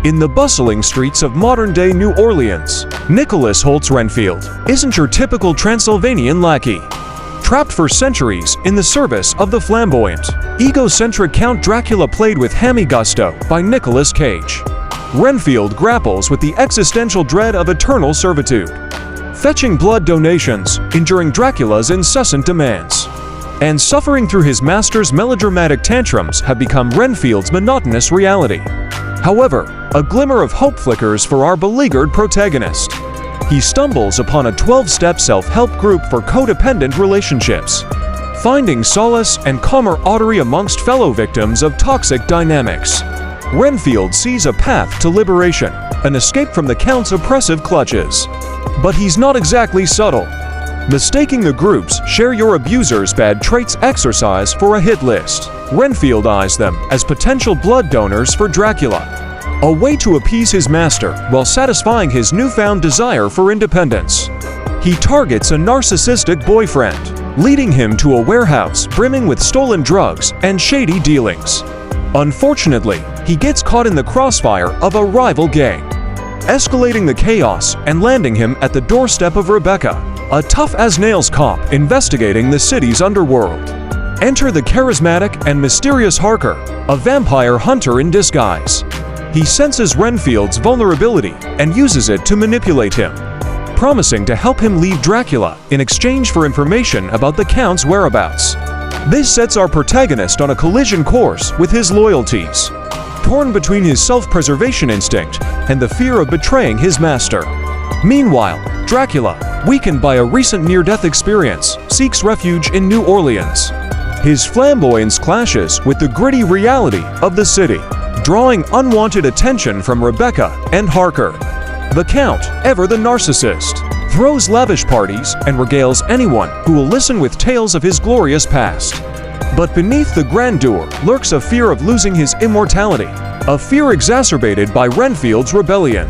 In the bustling streets of modern-day New Orleans, Nicholas Holtz Renfield isn't your typical Transylvanian lackey. Trapped for centuries in the service of the flamboyant, egocentric Count Dracula played with hammy gusto by Nicolas Cage, Renfield grapples with the existential dread of eternal servitude, fetching blood donations, enduring Dracula's incessant demands, and suffering through his master's melodramatic tantrums have become Renfield's monotonous reality. However, a glimmer of hope flickers for our beleaguered protagonist. He stumbles upon a 12-step self-help group for codependent relationships, finding solace and camaraderie amongst fellow victims of toxic dynamics. Renfield sees a path to liberation, an escape from the Count's oppressive clutches. But he's not exactly subtle. Mistaking the group's share your abuser's bad traits exercise for a hit list, Renfield eyes them as potential blood donors for Dracula, a way to appease his master while satisfying his newfound desire for independence. He targets a narcissistic boyfriend, leading him to a warehouse brimming with stolen drugs and shady dealings. Unfortunately, he gets caught in the crossfire of a rival gang, escalating the chaos and landing him at the doorstep of Rebecca, a tough-as-nails cop investigating the city's underworld. Enter the charismatic and mysterious Harker, a vampire hunter in disguise. He senses Renfield's vulnerability and uses it to manipulate him, promising to help him leave Dracula in exchange for information about the Count's whereabouts. This sets our protagonist on a collision course with his loyalties, torn between his self-preservation instinct and the fear of betraying his master. Meanwhile, Dracula, weakened by a recent near-death experience, seeks refuge in New Orleans. His flamboyance clashes with the gritty reality of the city, drawing unwanted attention from Rebecca and Harker. The Count, ever the narcissist, throws lavish parties and regales anyone who will listen with tales of his glorious past. But beneath the grandeur lurks a fear of losing his immortality, a fear exacerbated by Renfield's rebellion.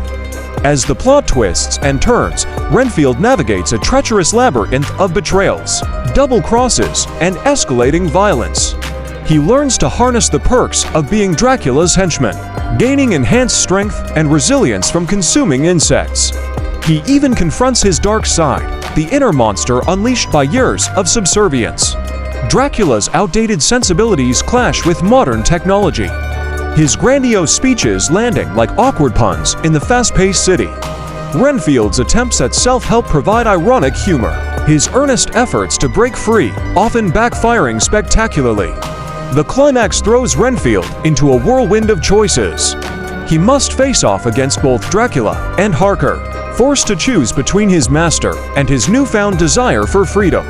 As the plot twists and turns, Renfield navigates a treacherous labyrinth of betrayals, double crosses, and escalating violence. He learns to harness the perks of being Dracula's henchman, gaining enhanced strength and resilience from consuming insects. He even confronts his dark side, the inner monster unleashed by years of subservience. Dracula's outdated sensibilities clash with modern technology, his grandiose speeches landing like awkward puns in the fast-paced city. Renfield's attempts at self-help provide ironic humor, his earnest efforts to break free often backfiring spectacularly. The climax throws Renfield into a whirlwind of choices. He must face off against both Dracula and Harker, forced to choose between his master and his newfound desire for freedom.